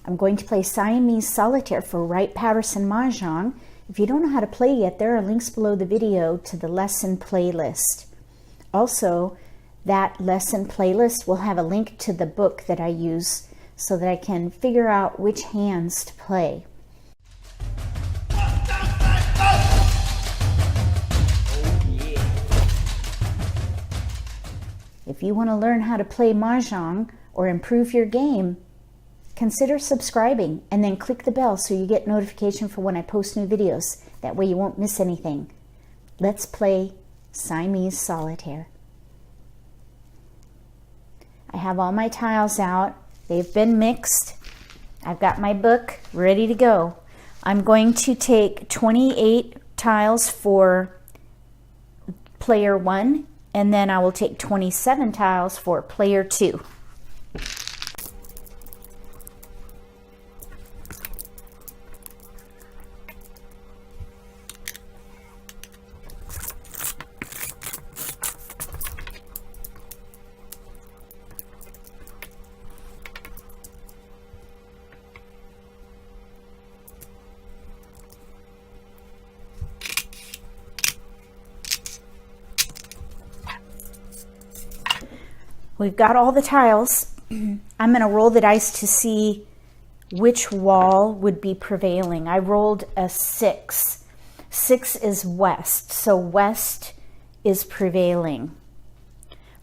I'm going to play Siamese Solitaire for Wright Patterson Mah Jongg. If you don't know how to play yet, there are links below the video to the lesson playlist. Also, that lesson playlist will have a link to the book that I use so that I can figure out which hands to play. If you want to learn how to play Mah Jongg or improve your game, consider subscribing and then click the bell so you get notification for when I post new videos. That way you won't miss anything. Let's play Siamese Solitaire. I have all my tiles out. They've been mixed. I've got my book ready to go. I'm going to take 28 tiles for player 1, and then I will take 27 tiles for player 2. We've got all the tiles. I'm going to roll the dice to see which wall would be prevailing. I rolled a 6. 6 is west, so west is prevailing.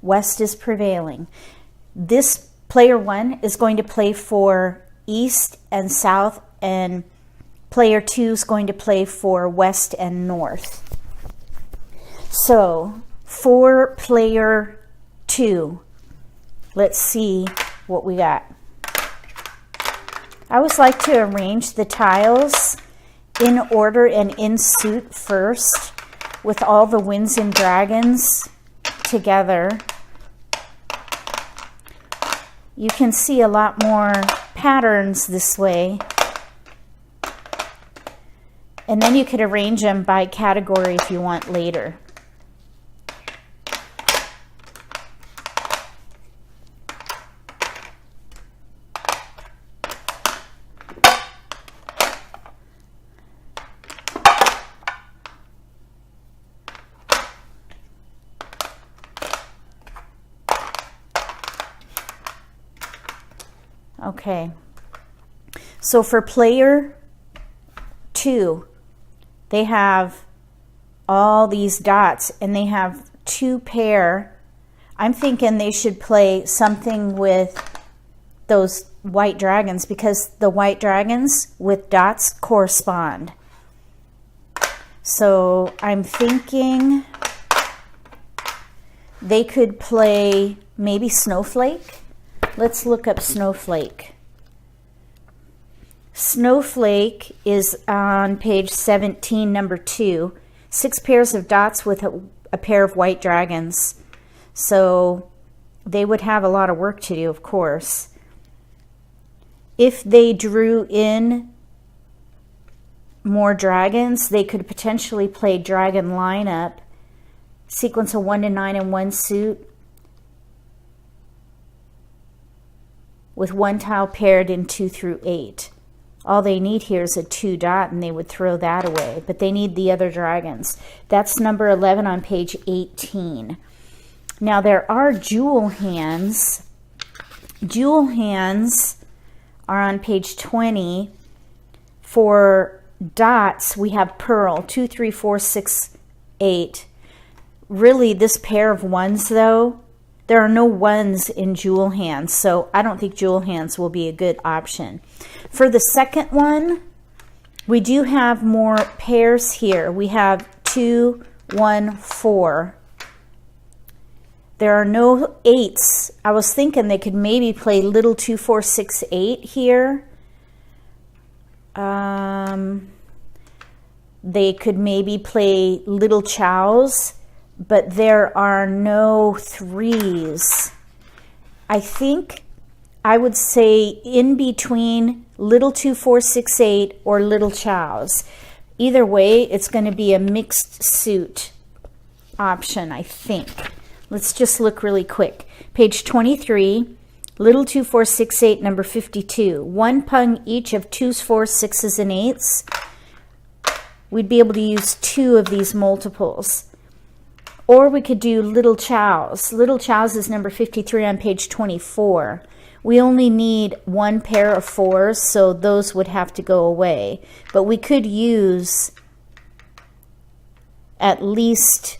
West is prevailing. This player 1 is going to play for east and south, and player 2 is going to play for west and north. So for player 2, let's see what we got. I always like to arrange the tiles in order and in suit first, with all the winds and dragons together. You can see a lot more patterns this way. And then you could arrange them by category if you want later. Okay, so for player 2, they have all these dots and they have 2 pair. I'm thinking they should play something with those white dragons because the white dragons with dots correspond. So I'm thinking they could play maybe Snowflake. Let's look up Snowflake. Snowflake is on page 17, number 2. 6 pairs of dots with a pair of white dragons. So they would have a lot of work to do, of course. If they drew in more dragons, they could potentially play dragon lineup, sequence of 1 to 9 in one suit, with 1 tile paired in 2 through 8. All they need here is a 2 dot and they would throw that away, but they need the other dragons. That's number 11 on page 18. Now there are jewel hands. Jewel hands are on page 20. For dots, we have pearl, 2, 3, 4, 6, 8. Really, this pair of 1s though, there are no 1s in jewel hands, so I don't think jewel hands will be a good option. For the second one, we do have more pairs here. We have 2, 1, 4. There are no 8s. I was thinking they could maybe play little 2, 4, 6, 8 here. They could maybe play little chows, but there are no 3s. I think I would say in between little 2, 4, 6, 8 or little chows. Either way, it's going to be a mixed suit option, I think. Let's just look really quick. Page 23, Little 2, 4, 6, 8, number 52. One pung each of 2s, 4s, 6s, and 8s. We'd be able to use 2 of these multiples. Or we could do little chows. Little chows is number 53 on page 24. We only need 1 pair of 4s, so those would have to go away. But we could use at least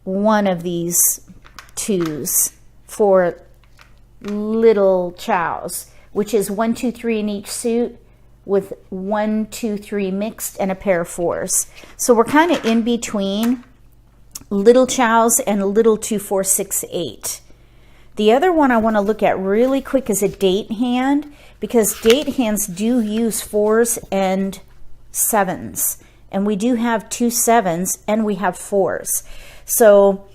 1 of these 2s for little chows, which is 1, 2, 3 in each suit with 1, 2, 3 mixed and a pair of 4s. So we're kind of in between little chows and little 2, 4, 6, 8. The other one I want to look at really quick is a date hand, because date hands do use 4s and 7s, and we do have 2 7s and we have 4s. So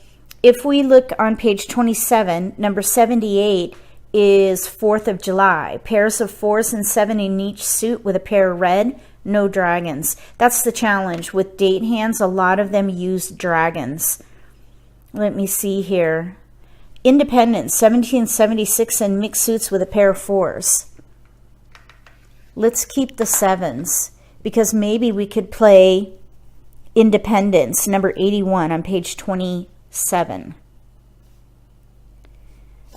if we look on page 27, number 78 is 4th of July. Pairs of 4s and 7 in each suit with a pair of red, no dragons. That's the challenge with date hands. A lot of them use dragons. Let me see here. Independence, 1776 in mixed suits with a pair of 4s. Let's keep the 7s, because maybe we could play Independence, number 81 on page 27.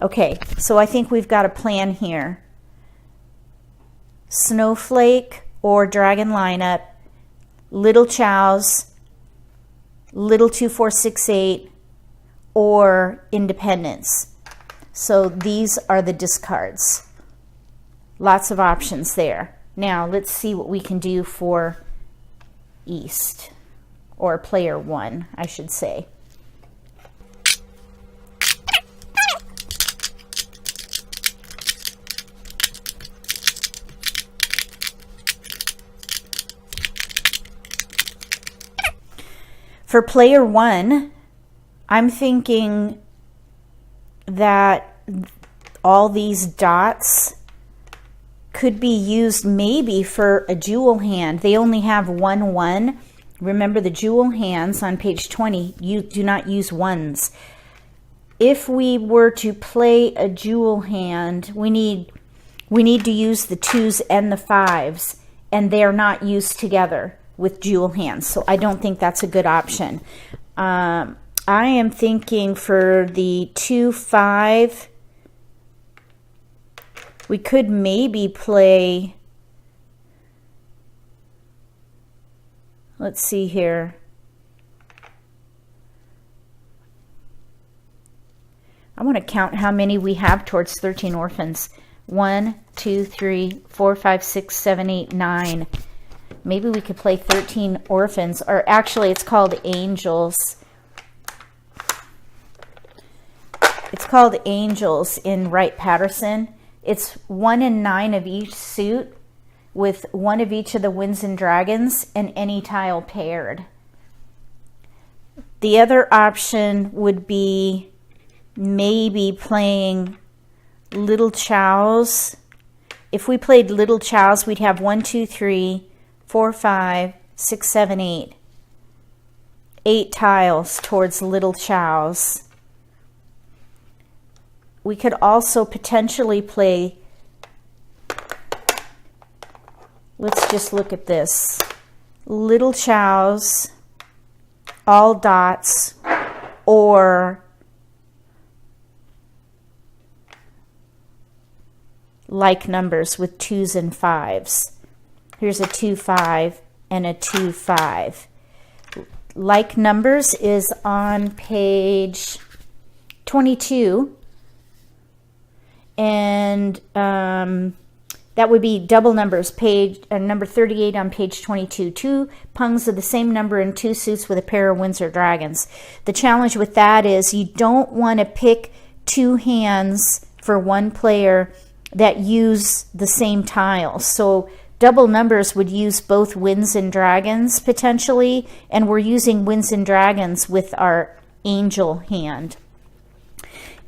Okay, so I think we've got a plan here. Snowflake or dragon lineup, little chows, little 2, 4, 6, 8, or Independence. So these are the discards. Lots of options there. Now let's see what we can do for East, or player 1, I should say. For player 1, I'm thinking that all these dots could be used maybe for a jewel hand. They only have 1 1. Remember, the jewel hands on page 20, you do not use 1s. If we were to play a jewel hand, we need to use the 2s and the 5s, and they're not used together with jewel hands, so I don't think that's a good option. I am thinking for the 2, 5, we could maybe play, let's see here. I want to count how many we have towards 13 orphans. 1, 2, 3, 4, 5, 6, 7, 8, 9. Maybe we could play 13 orphans, or actually it's called angels. It's called angels in Wright Patterson. It's 1 and 9 of each suit with 1 of each of the winds and dragons and any tile paired. The other option would be maybe playing little chows. If we played little chows, we'd have 1, 2, 3, 4, 5, 6, 7, 8. 8 tiles towards little chows. We could also potentially play, let's just look at this. Little chows, all dots, or like numbers with 2s and 5s. Here's a 2, 5 and a 2, 5. Like numbers is on page 22. And that would be double numbers, page number 38 on page 22. 2 pungs of the same number in 2 suits with a pair of winds or dragons. The challenge with that is you don't want to pick 2 hands for 1 player that use the same tiles. So double numbers would use both winds and dragons potentially, and we're using winds and dragons with our angel hand.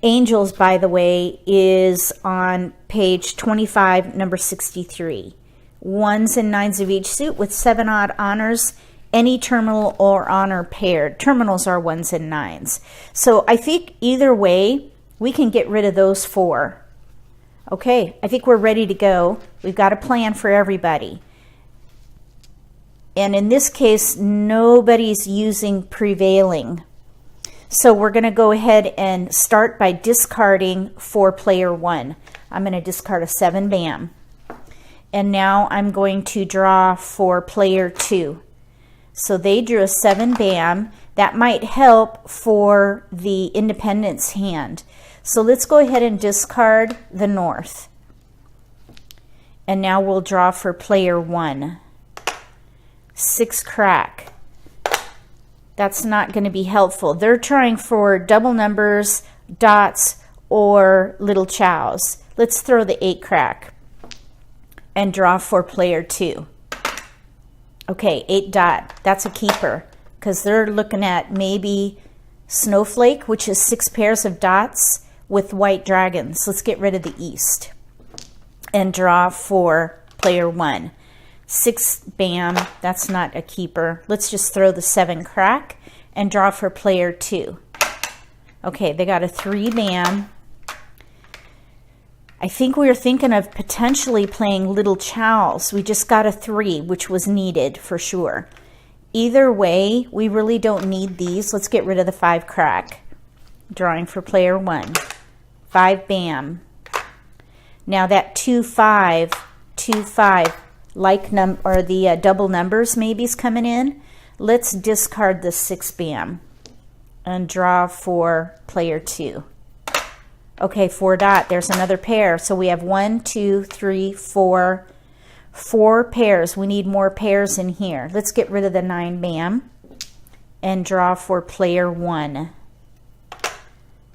Angels, by the way, is on page 25, number 63. 1s and 9s of each suit with 7 odd honors, any terminal or honor paired. Terminals are 1s and 9s. So I think either way, we can get rid of those 4. Okay, I think we're ready to go. We've got a plan for everybody. And in this case, nobody's using prevailing. So we're going to go ahead and start by discarding for player 1. I'm going to discard a 7 bam. And now I'm going to draw for player 2. So they drew a 7 bam. That might help for the independence hand. So let's go ahead and discard the north. And now we'll draw for player 1. 6 crack. That's not going to be helpful. They're trying for double numbers, dots, or little chows. Let's throw the 8 crack and draw for player 2. Okay, 8 dot. That's a keeper because they're looking at maybe snowflake, which is 6 pairs of dots with white dragons. Let's get rid of the east and draw for player 1. 6 bam. That's not a keeper. Let's just throw the 7 crack and draw for player 2. Okay, they got a 3 bam. I think we were thinking of potentially playing little chows. We just got a 3, which was needed for sure. Either way, we really don't need these. Let's get rid of the 5 crack. Drawing for player 1. 5 bam. Now that 2 5, 2 5, like the double numbers maybe is coming in. Let's discard the 6 bam and draw for player 2. Okay, 4 dot. There's another pair. So we have 1, 2, 3, 4. 4 pairs. We need more pairs in here. Let's get rid of the 9 bam and draw for player 1.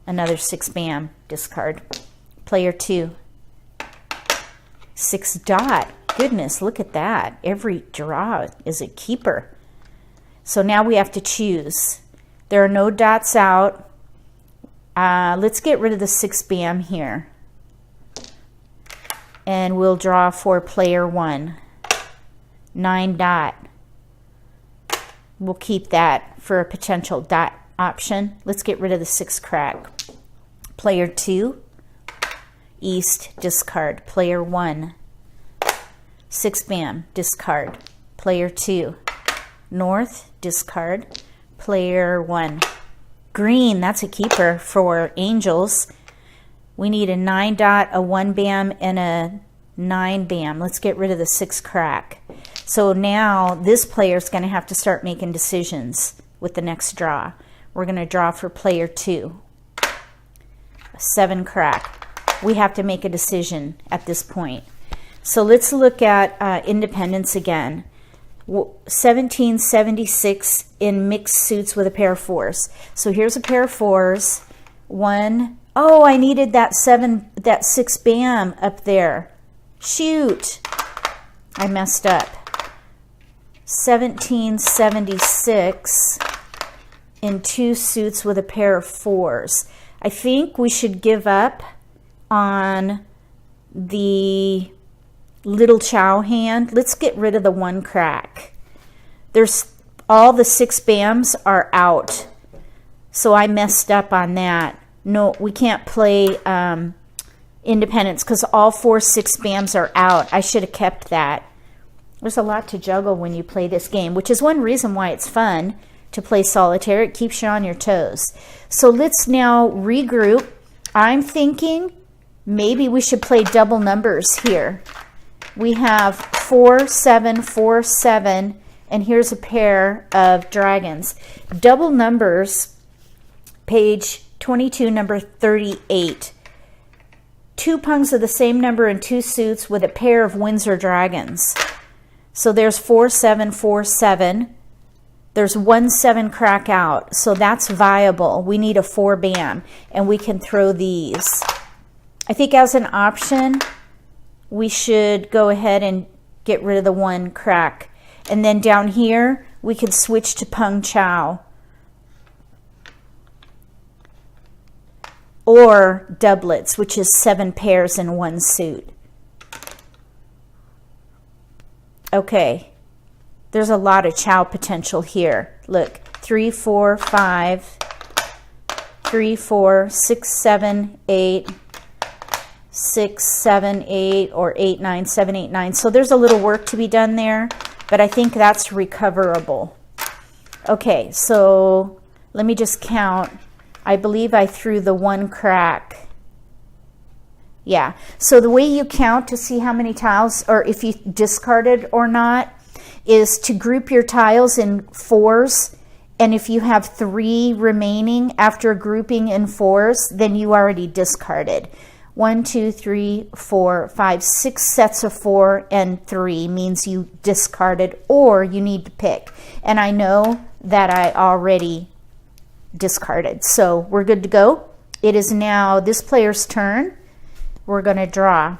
Another 6 bam. Discard. Player 2. 6 dot. Goodness, look at that. Every draw is a keeper. So now we have to choose. There are no dots out. Let's get rid of the 6 bam here. And we'll draw for player 1. 9 dot. We'll keep that for a potential dot option. Let's get rid of the 6 crack. Player 2. East, discard. Player 1. 6 bam, discard. Player 2. North, discard. Player 1. Green, that's a keeper for angels. We need a 9 dot, a 1 bam, and a 9 bam. Let's get rid of the 6 crack. So now this player is going to have to start making decisions with the next draw. We're going to draw for player 2. A 7 crack. We have to make a decision at this point. So let's look at independence again. 1776 in mixed suits with a pair of 4s. So here's a pair of 4s. 1. Oh, I needed that 6 bam up there. Shoot. I messed up. 1776 in 2 suits with a pair of 4s. I think we should give up on the little chow hand. Let's get rid of the 1 crack. There's all the 6 bams are out. So I messed up on that. No, we can't play independence because all 4 6 bams are out. I should have kept that. There's a lot to juggle when you play this game, which is one reason why it's fun to play solitaire. It keeps you on your toes. So let's now regroup. I'm thinking maybe we should play double numbers here. We have 4, 7, 4, 7, and here's a pair of dragons. Double numbers, page 22, number 38. 2 pungs of the same number in 2 suits with a pair of Windsor dragons. So there's 4, 7, 4, 7. There's 1 7 crack out, so that's viable. We need a 4 bam, and we can throw these. I think as an option, we should go ahead and get rid of the 1 crack. And then down here, we could switch to Pung Chow. Or doublets, which is 7 pairs in 1 suit. Okay, there's a lot of chow potential here. Look, 3, 4, 5, 3, 4, 6, 7, 8, 6, 7, 8, or 8, 9, 7, 8, 9. So there's a little work to be done there, but I think that's recoverable. Okay, so let me just count. I believe I threw the 1 crack. Yeah, so the way you count to see how many tiles, or if you discarded or not, is to group your tiles in 4s. And if you have 3 remaining after grouping in 4s, then you already discarded. 1, 2, 3, 4, 5, 6 sets of 4 and 3 means you discarded, or you need to pick. And I know that I already discarded, so we're good to go. It is now this player's turn. We're going to draw.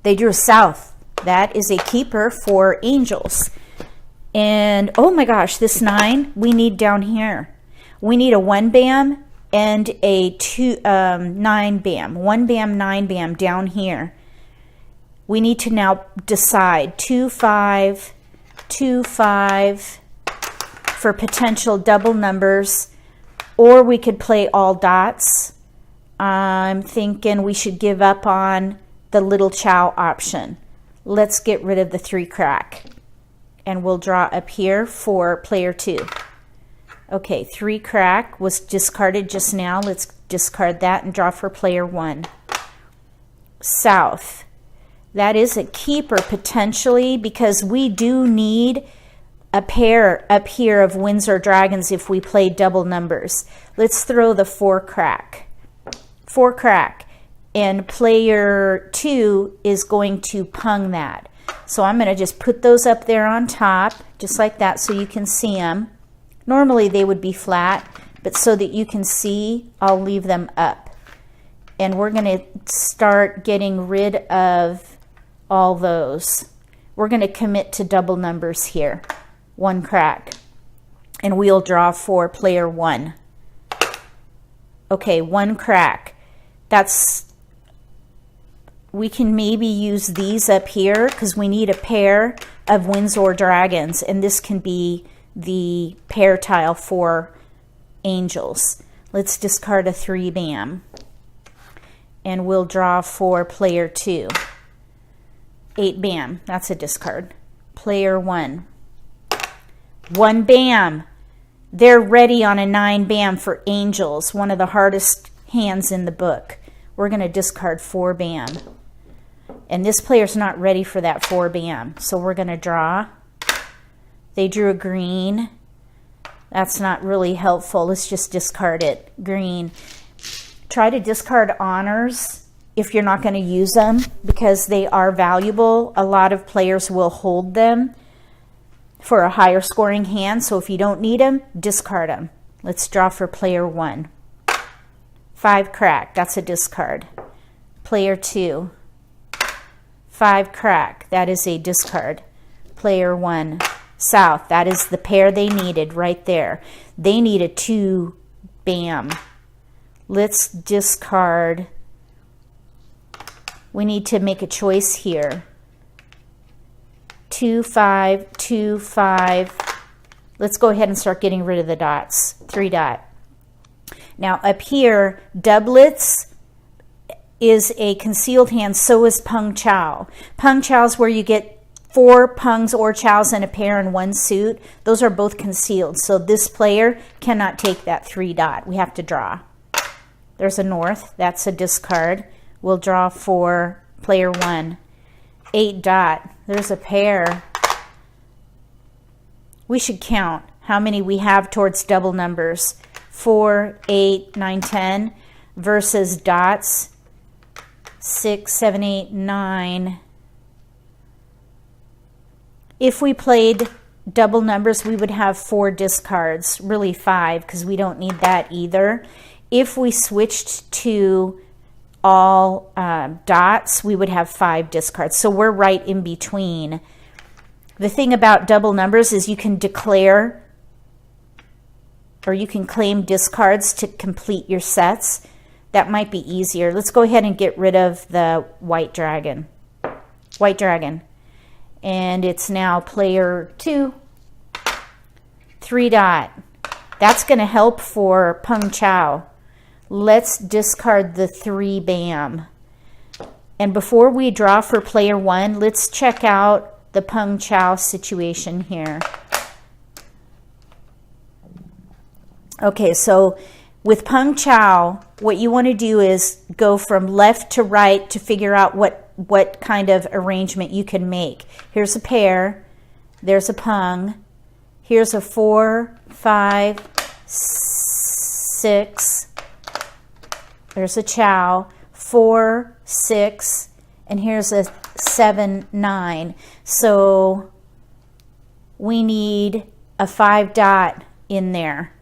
They drew south. That is a keeper for angels. And oh my gosh, this 9 we need down here. We need a 1 bam and a 9 bam. 1 bam, 9 bam down here. We need to now decide 2, 5, 2, 5 for potential double numbers, or we could play all dots. I'm thinking we should give up on the little chow option. Let's get rid of the 3 crack. And we'll draw up here for player 2. Okay, 3 crack was discarded just now. Let's discard that and draw for player 1. South. That is a keeper potentially, because we do need a pair up here of Windsor Dragons if we play double numbers. Let's throw the 4 crack. 4 crack, and player 2 is going to pung that. So I'm going to just put those up there on top, just like that, so you can see them. Normally they would be flat, but so that you can see, I'll leave them up. And we're going to start getting rid of all those. We're going to commit to double numbers here. 1 crack. And we'll draw for player 1. Okay, 1 crack. We can maybe use these up here because we need a pair of Windsor Dragons, and this can be the pair tile for angels. Let's discard a 3 bam, and we'll draw for player 2. 8 bam, that's a discard. Player 1. 1 bam. They're ready on a 9 bam for angels, one of the hardest hands in the book. We're going to discard 4 bam. And this player's not ready for that 4 bam. So we're going to draw. They drew a green. That's not really helpful. Let's just discard it. Green. Try to discard honors if you're not going to use them, because they are valuable. A lot of players will hold them for a higher scoring hand. So if you don't need them, discard them. Let's draw for player 1. 5 crack, that's a discard. Player 2. 5 crack, that is a discard. Player 1. South, that is the pair they needed right there. They need a 2 bam. Let's discard. We need to make a choice here. 2, 5, 2, 5. Let's go ahead and start getting rid of the dots. 3 dot. Now up here, doublets is a concealed hand, so is pung chow. Pung chow is where you get 4 pungs or chows in a pair in 1 suit. Those are both concealed, so this player cannot take that 3 dot. We have to draw. There's a north, that's a discard. We'll draw for player 1. 8 dot, there's a pair. We should count how many we have towards double numbers. 4, 8, 9, 10 versus dots 6, 7, 8, 9. If we played double numbers, we would have 4 discards, really 5, because we don't need that either. If we switched to all dots, we would have 5 discards. So we're right in between. The thing about double numbers is you can declare, or you can claim discards to complete your sets. That might be easier. Let's go ahead and get rid of the white dragon. White dragon. And it's now player 2. 3 dot. That's going to help for pung chow. Let's discard the 3 bam. And before we draw for player one, let's check out the Peng Chau situation here. Okay, so with Peng Chau, what you want to do is go from left to right to figure out what kind of arrangement you can make. Here's a pair, there's a Peng, here's a 4, 5, 6, there's a Chau, 4, 6, and here's a 7, 9. So we need a 5 dot in there,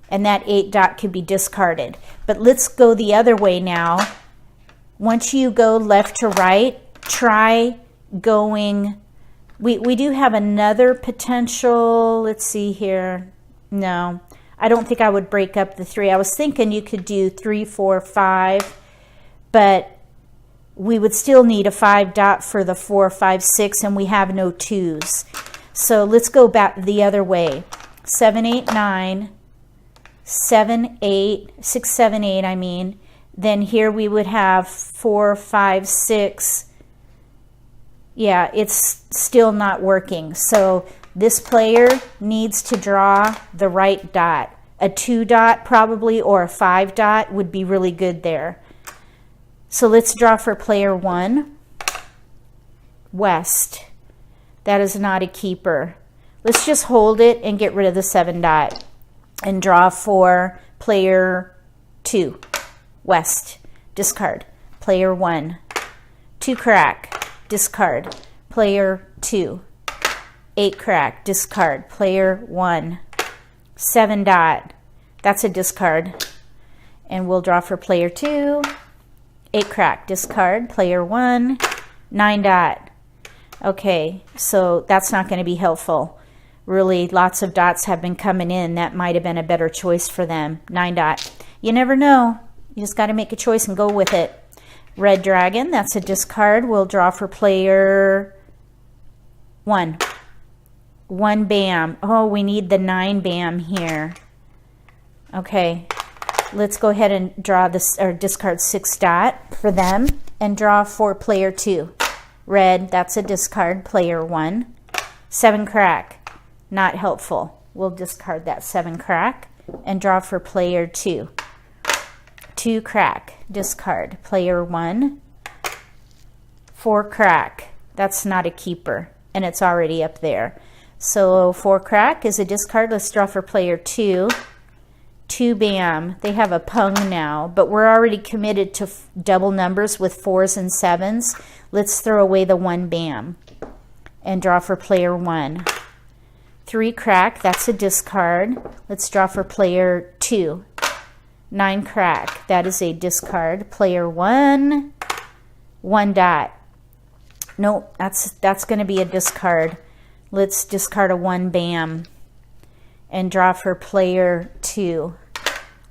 and that 8 dot could be discarded. But let's go the other way now. Once you go left to right, try going, we do have another potential, let's see here. No, I don't think I would break up the 3. I was thinking you could do 3, 4, 5, but we would still need a 5 dot for the 4, 5, 6, and we have no 2s. So let's go back the other way. 7, 8, 9, 7, 8, 6, 7, 8, I mean. Then here we would have 4, 5, 6. Yeah, it's still not working. So this player needs to draw the right dot. A 2 dot probably, or a 5 dot would be really good there. So let's draw for player one. West. That is not a keeper. Let's just hold it and get rid of the 7 dot and draw for player 2. West. Discard. Player 1. 2 crack. Discard. Player 2. 8 crack. Discard. Player 1. 7 dot. That's a discard. And we'll draw for player 2. 8 crack. Discard. Player 1. 9 dot. Okay, so that's not going to be helpful. Really, lots of dots have been coming in. That might have been a better choice for them. 9 dot. You never know. You just got to make a choice and go with it. Red dragon, that's a discard. We'll draw for player 1. 1 bam. Oh, we need the 9 bam here. Okay, let's go ahead and draw this, or discard 6 dot for them, and draw for player 2. Red, that's a discard. Player 1. 7 crack. Not helpful. We'll discard that 7 crack and draw for player 2. 2 crack. Discard. Player 1. 4 crack. That's not a keeper, and it's already up there. So 4 crack is a discard. Let's draw for player 2. 2 bam. They have a Peng now, but we're already committed to double numbers with 4s and 7s. Let's throw away the 1 bam and draw for player 1. 3 crack, that's a discard. Let's draw for player 2. 9 crack, that is a discard. Player 1. 1 dot. Nope, that's going to be a discard. Let's discard a 1 bam and draw for player 2.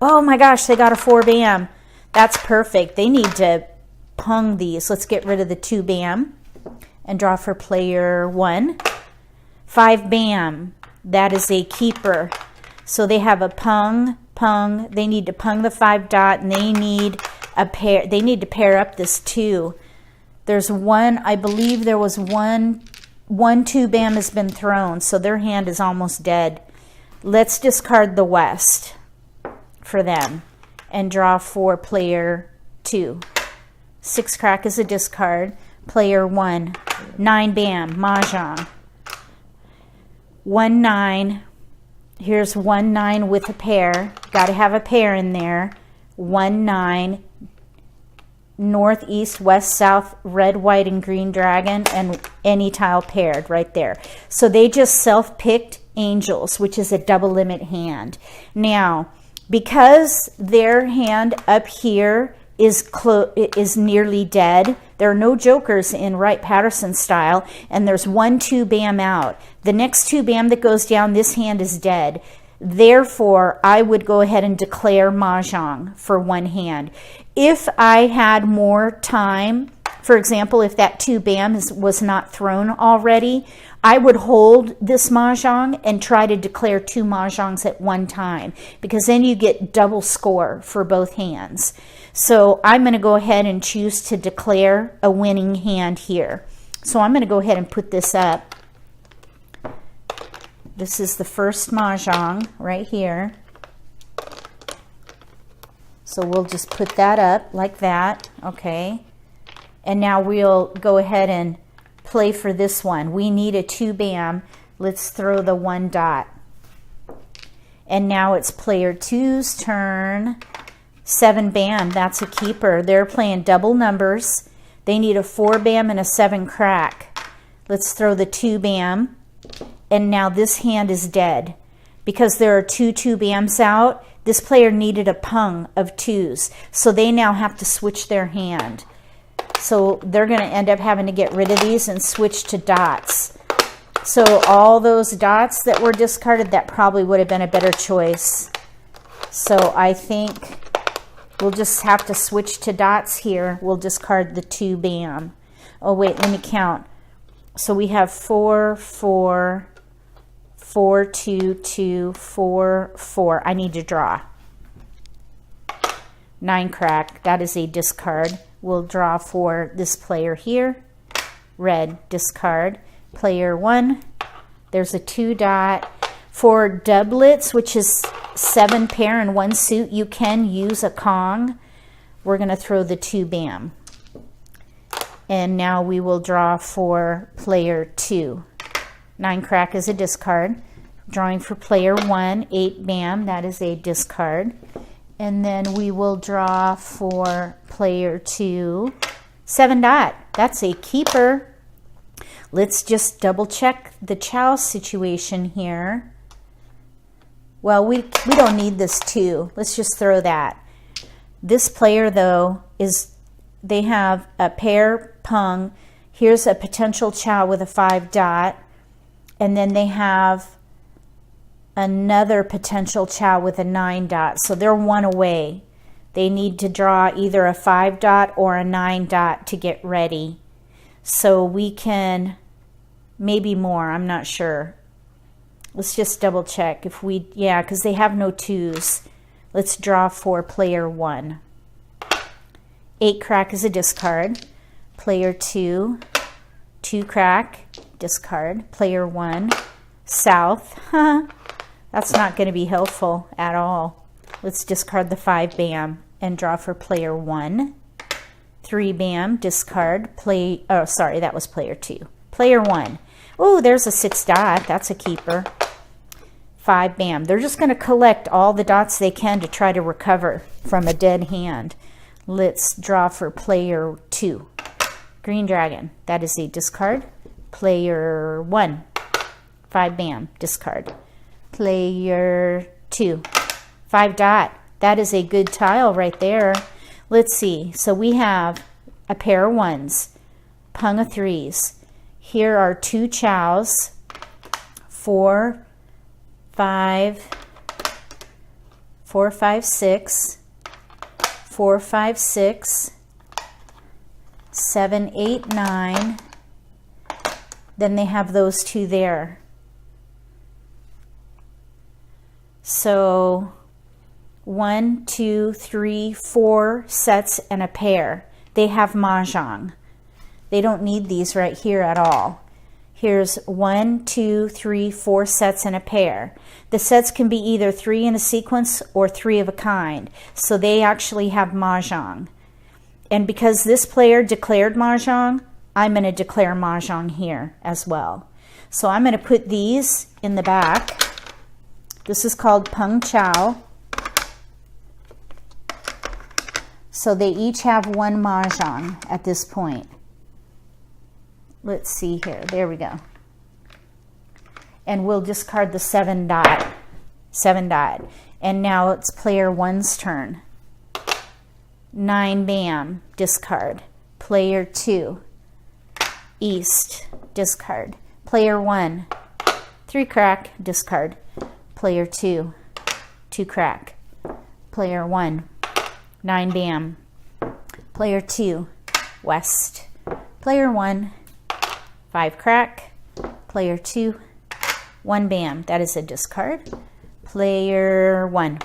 Oh my gosh, they got a 4 bam. That's perfect. They need to Peng these. Let's get rid of the 2 bam and draw for player 1. 5 bam. That is a keeper. So they have a Peng. They need to Peng the 5 dot, and they need a pair. They need to pair up this 2. There's one, I believe there was one 2 bam has been thrown, so their hand is almost dead. Let's discard the West for them and draw for player 2. 6 crack is a discard. Player 1. 9 bam. Mah Jongg. 1 9. Here's 1 9 with a pair. Got to have a pair in there. 1 9. North, east, west, south, red, white, and green dragon, and any tile paired right there. So they just self-picked angels, which is a double limit hand. Now, because their hand up here is nearly dead, there are no jokers in Wright Patterson style, and there's 1 2 bam out. The next 2 bam that goes down, this hand is dead. Therefore, I would go ahead and declare Mah Jongg for 1 hand. If I had more time, for example, if that 2 bam was not thrown already, I would hold this Mah Jongg and try to declare 2 Mah Jonggs at one time, because then you get double score for both hands. So I'm going to go ahead and choose to declare a winning hand here. So I'm going to go ahead and put this up. This is the first Mah Jongg right here. So we'll just put that up like that, okay? And now we'll go ahead and play for this one. We need a 2-bam. Let's throw the 1 dot. And now it's player 2's turn. 7-bam, that's a keeper. They're playing double numbers. They need a 4-bam and a 7 crack. Let's throw the 2-bam. And now this hand is dead. Because there are 2 2-bams out, this player needed a pung of 2s. So they now have to switch their hand. So they're going to end up having to get rid of these and switch to dots. So all those dots that were discarded, that probably would have been a better choice. So I think we'll just have to switch to dots here. We'll discard the 2-bam. Oh wait, let me count. So we have 4, 4, 4, 2, 2, 4, 4. I need to draw. 9 crack, that is a discard. We'll draw for this player here. Red, discard. Player 1, there's a 2 dot. For doublets, which is 7 pair and 1 suit, you can use a Kong. We're going to throw the 2-bam. And now we will draw for player 2. 9 crack is a discard. Drawing for player 1, 8-bam, that is a discard. And then we will draw for player 2, 7 dot. That's a keeper. Let's just double check the chow situation here. Well, we don't need this 2. Let's just throw that. This player, though, they have a pair pung. Here's a potential chow with a 5 dot. And then they have another potential chow with a 9 dot. So they're 1 away. They need to draw either a 5 dot or a 9 dot to get ready. So we can, maybe more, I'm not sure. Let's just double check if we, yeah, because they have no 2s. Let's draw for player 1. 8 crack is a discard. Player 2, 2 crack, discard. Player 1, south. That's not going to be helpful at all. Let's discard the 5-bam and draw for player 1. 3-bam, discard. Oh, sorry, that was player 2. Player 1. Oh, there's a 6 dot. That's a keeper. 5-bam. They're just going to collect all the dots they can to try to recover from a dead hand. Let's draw for player 2. Green dragon. That is a discard. Player 1. 5-bam. Discard. Player 2. 5 dot. That is a good tile right there. Let's see. So we have a pair of 1s. Pung of 3s. Here are 2 chows. 4, 5, 4, 5, 6, 4, 5, 6, 7, 8, 9. Then they have those 2 there. So 1, 2, 3, 4 sets and a pair. They have Mah Jongg. They don't need these right here at all. Here's 1, 2, 3, 4 sets and a pair. The sets can be either 3 in a sequence or 3 of a kind. So they actually have Mah Jongg. And because this player declared Mah Jongg, I'm going to declare Mah Jongg here as well. So I'm going to put these in the back. This is called Pung Chow. So they each have 1 Mah Jongg at this point. Let's see here. There we go. And we'll discard the 7 dot. 7 dot. And now it's player 1's turn. 9-bam, discard. Player 2, east, discard. Player 1, 3 crack, discard. Player 2, 2 crack. Player 1, 9-bam. Player 2, west. Player 1, 5 crack. Player 2, 1-bam. That is a discard. Player 1,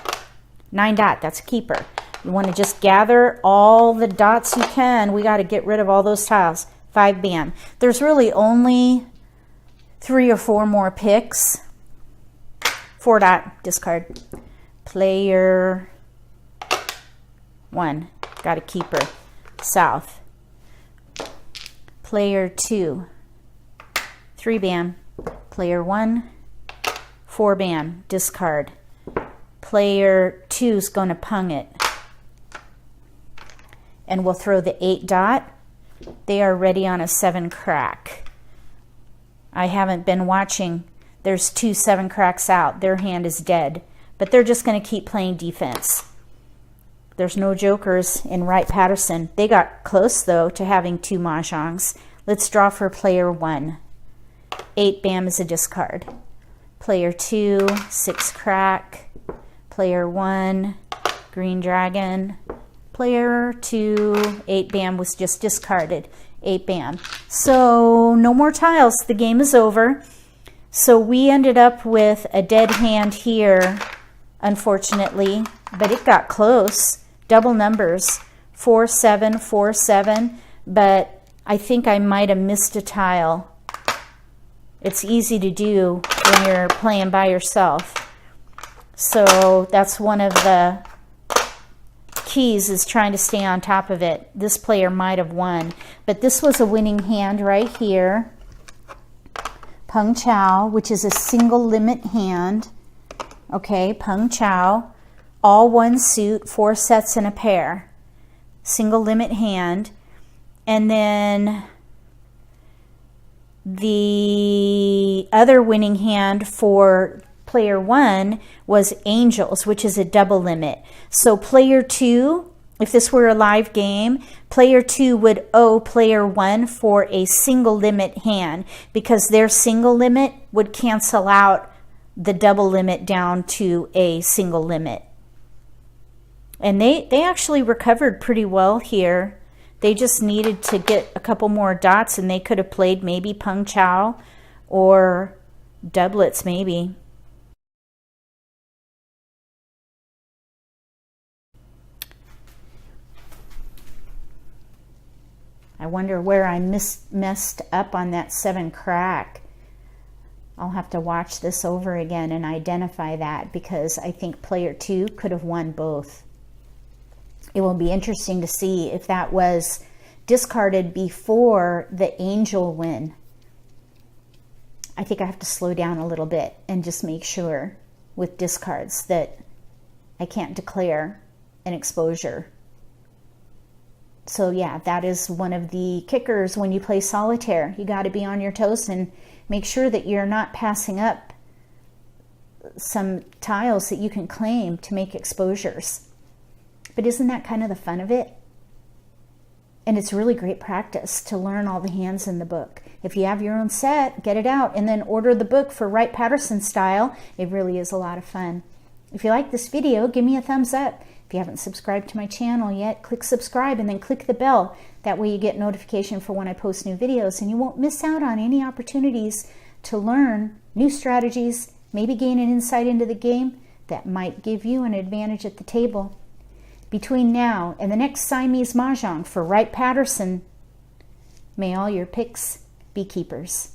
9 dot. That's a keeper. You want to just gather all the dots you can. We got to get rid of all those tiles. 5 bam. There's really only 3 or 4 more picks. 4 dot, discard. Player 1, got a keeper. South. Player 2, 3 bam. Player 1, 4 bam, discard. Player 2 is going to pung it. And we'll throw the 8 dot. They are ready on a 7 crack. I haven't been watching. There's 2 7 cracks out. Their hand is dead. But they're just going to keep playing defense. There's no jokers in Wright Patterson. They got close, though, to having 2 Mah Jongs. Let's draw for player 1. 8 bam is a discard. Player 2, 6 crack. Player 1, green dragon. Player 2, 8 bam was just discarded. 8 bam. So no more tiles. The game is over. So we ended up with a dead hand here, unfortunately, but it got close. Double numbers, 4 7 4 7, but I think I might have missed a tile. It's easy to do when you're playing by yourself. So that's one of the keys, is trying to stay on top of it. This player might have won, but this was a winning hand right here. Pung Chow, which is a single limit hand. Okay, Pung Chow. All 1 suit, 4 sets and a pair. Single limit hand. And then the other winning hand for player 1 was Angels, which is a double limit. So player 2, if this were a live game, player 2 would owe player 1 for a single limit hand, because their single limit would cancel out the double limit down to a single limit. And they actually recovered pretty well here. They just needed to get a couple more dots, and they could have played maybe Pung Chow or doublets maybe. I wonder where I messed up on that 7 crack. I'll have to watch this over again and identify that, because I think player 2 could have won both. It will be interesting to see if that was discarded before the angel win. I think I have to slow down a little bit and just make sure with discards that I can't declare an exposure. So yeah, that is one of the kickers when you play solitaire. You got to be on your toes and make sure that you're not passing up some tiles that you can claim to make exposures. But isn't that kind of the fun of it? And it's really great practice to learn all the hands in the book. If you have your own set, get it out and then order the book for Wright Patterson style. It really is a lot of fun. If you like this video, give me a thumbs up. If you haven't subscribed to my channel yet, click subscribe and then click the bell. That way you get notification for when I post new videos, and you won't miss out on any opportunities to learn new strategies, maybe gain an insight into the game that might give you an advantage at the table. Between now and the next Siamese Mah Jongg for Wright Patterson, may all your picks be keepers.